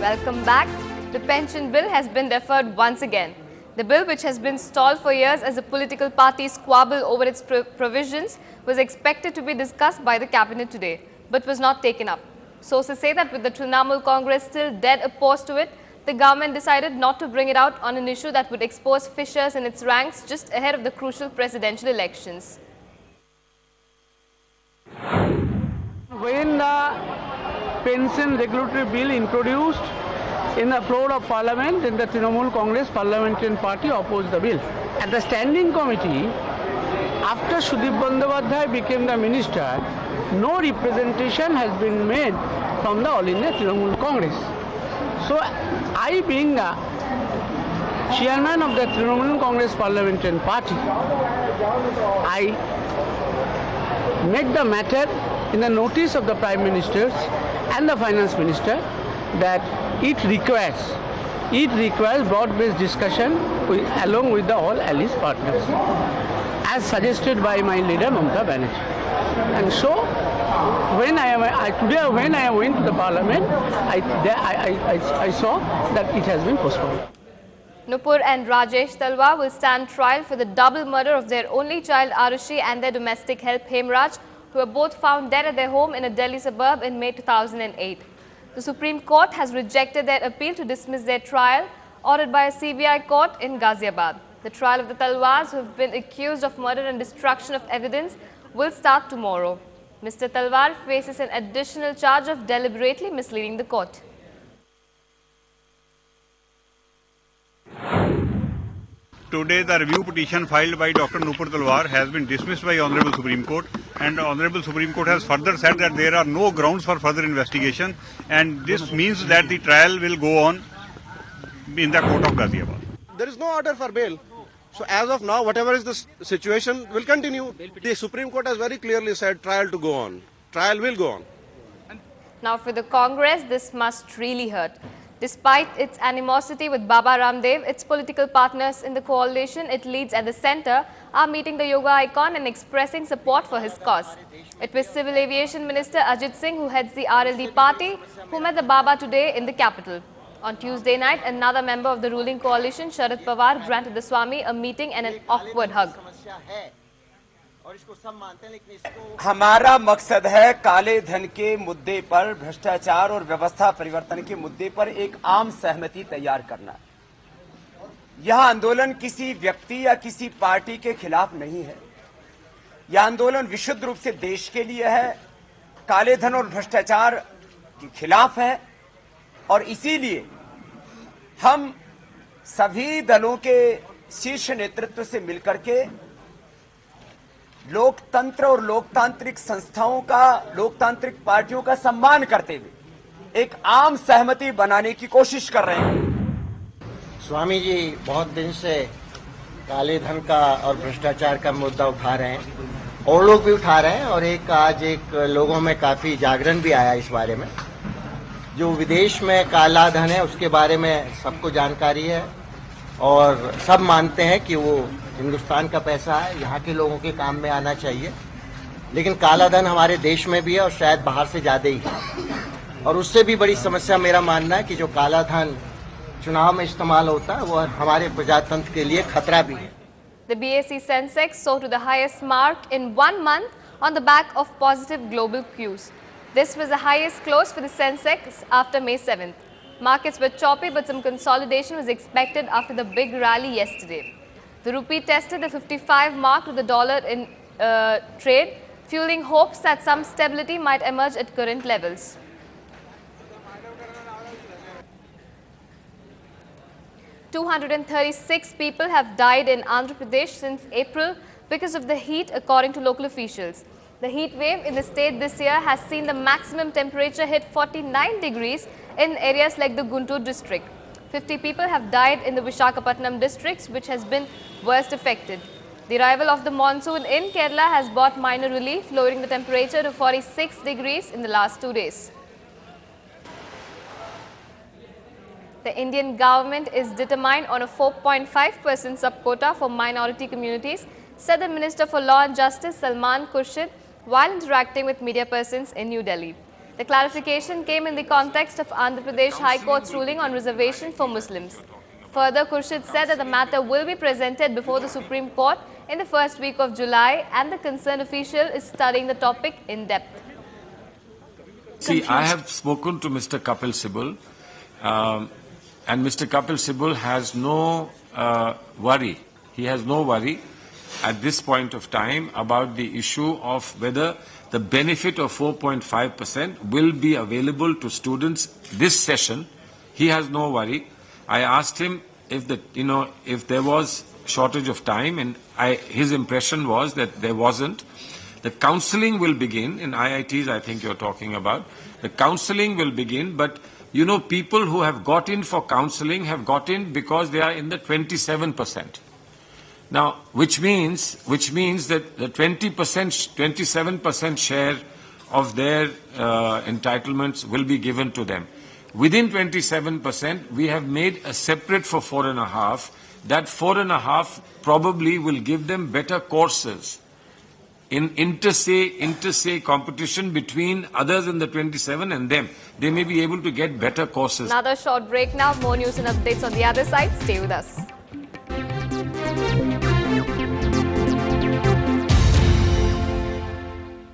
Welcome back. The pension bill has been deferred once again. The bill, which has been stalled for years as the political parties squabble over its provisions, was expected to be discussed by the cabinet today, but was not taken up. Sources say that with the Trinamool Congress still dead opposed to it, the government decided not to bring it out on an issue that would expose fissures in its ranks just ahead of the crucial presidential elections. When the pension regulatory bill introduced in the floor of parliament, then the Trinamool Congress parliamentary party opposed the bill. At the standing committee, after Sudip Bandyopadhyay became the minister, no representation has been made from the All India Trinamool Congress. So I, being the chairman of the Trinamool Congress parliamentary party, I made the matter in the notice of the Prime Ministers and the Finance Minister that it requires broad-based discussion along with the all allies partners, as suggested by my leader Mamata Banerjee. And so, when I went to the Parliament, I saw that it has been postponed. Nupur and Rajesh Talwar will stand trial for the double murder of their only child Arushi and their domestic help Hemraj, who were both found dead at their home in a Delhi suburb in May 2008. The Supreme Court has rejected their appeal to dismiss their trial, ordered by a CBI court in Ghaziabad. The trial of the Talwars, who have been accused of murder and destruction of evidence, will start tomorrow. Mr. Talwar faces an additional charge of deliberately misleading the court. Today, the review petition filed by Dr. Nupur Talwar has been dismissed by Honorable Supreme Court, and the Honorable Supreme Court has further said that there are no grounds for further investigation, and this means that the trial will go on in the court of Ghaziabad. There is no order for bail. So as of now, whatever is the situation will continue. The Supreme Court has very clearly said trial to go on. Trial will go on. Now for the Congress, this must really hurt. Despite its animosity with Baba Ramdev, its political partners in the coalition it leads at the center are meeting the yoga icon and expressing support for his cause. It was Civil Aviation Minister Ajit Singh, who heads the RLD party, who met the Baba today in the capital. On Tuesday night, another member of the ruling coalition, Sharad Pawar, granted the Swami a meeting and an awkward hug. हमारा मकसद है काले धन के मुद्दे पर, भ्रष्टाचार और व्यवस्था परिवर्तन के मुद्दे पर एक आम सहमति तैयार करना। यह आंदोलन किसी व्यक्ति या किसी पार्टी के खिलाफ नहीं है। यह आंदोलन विशुद्ध रूप से देश के लिए है, काले धन और भ्रष्टाचार के खिलाफ है, और इसीलिए हम सभी दलों के शीर्ष नेतृत्व से मिलकर के लोकतंत्र और लोकतांत्रिक संस्थाओं का, लोकतांत्रिक पार्टियों का सम्मान करते हुए एक आम सहमति बनाने की कोशिश कर रहे हैं। स्वामी जी बहुत दिन से काले धन का और भ्रष्टाचार का मुद्दा उठा रहे हैं, और लोग भी उठा रहे हैं, और आज लोगों में काफी जागरण भी आया इस बारे में। जो विदेश में काला धन है उसके बारे में सबको जानकारी है, और सब मानते हैं कि वो हिंदुस्तान का पैसा है, यहाँ के लोगों के काम में आना चाहिए। लेकिन काला धन हमारे देश में भी है और शायद बाहर से ज्यादा ही है, और उससे भी बड़ी समस्या मेरा मानना है कि जो काला धन चुनाव में इस्तेमाल होता है वो हमारे प्रजातंत्र के लिए खतरा भी है। The BSE Sensex soared to the highest mark in 1 month on the back of positive global cues. This was the highest close for the Sensex after May 7th. Markets were choppy, but some consolidation was expected after the big rally yesterday. The rupee tested the 55 mark to the dollar in trade, fueling hopes that some stability might emerge at current levels. "236 people have died in Andhra Pradesh since April because of the heat, according to local officials. The heat wave in the state this year has seen the maximum temperature hit 49 degrees in areas like the Guntur district. 50 people have died in the Visakhapatnam districts, which has been worst affected. The arrival of the monsoon in Kerala has brought minor relief, lowering the temperature to 46 degrees in the last 2 days. The Indian government is determined on a 4.5% sub-quota for minority communities, said the Minister for Law and Justice Salman Khurshid while interacting with media persons in New Delhi. The clarification came in the context of Andhra Pradesh High Court's ruling on reservation for Muslims. Further, Khurshid said that the matter will be presented before the Supreme Court in the first week of July, and the concerned official is studying the topic in depth. See, I have spoken to Mr. Kapil Sibal, and Mr. Kapil Sibal has no worry. He has no worry at this point of time about the issue of whether the benefit of 4.5% will be available to students this session. He has no worry. I asked him if there was shortage of time, and his impression was that there wasn't. The counselling will begin in IITs. I think you're talking about the counselling will begin, but people who have got in for counselling have got in because they are in the 27%. Now, which means that the 27% share of their entitlements will be given to them. Within 27%, we have made a separate for 4.5. That 4.5 probably will give them better courses in inter-se competition between others in the 27 and them. They may be able to get better courses. Another short break now. More news and updates on the other side. Stay with us.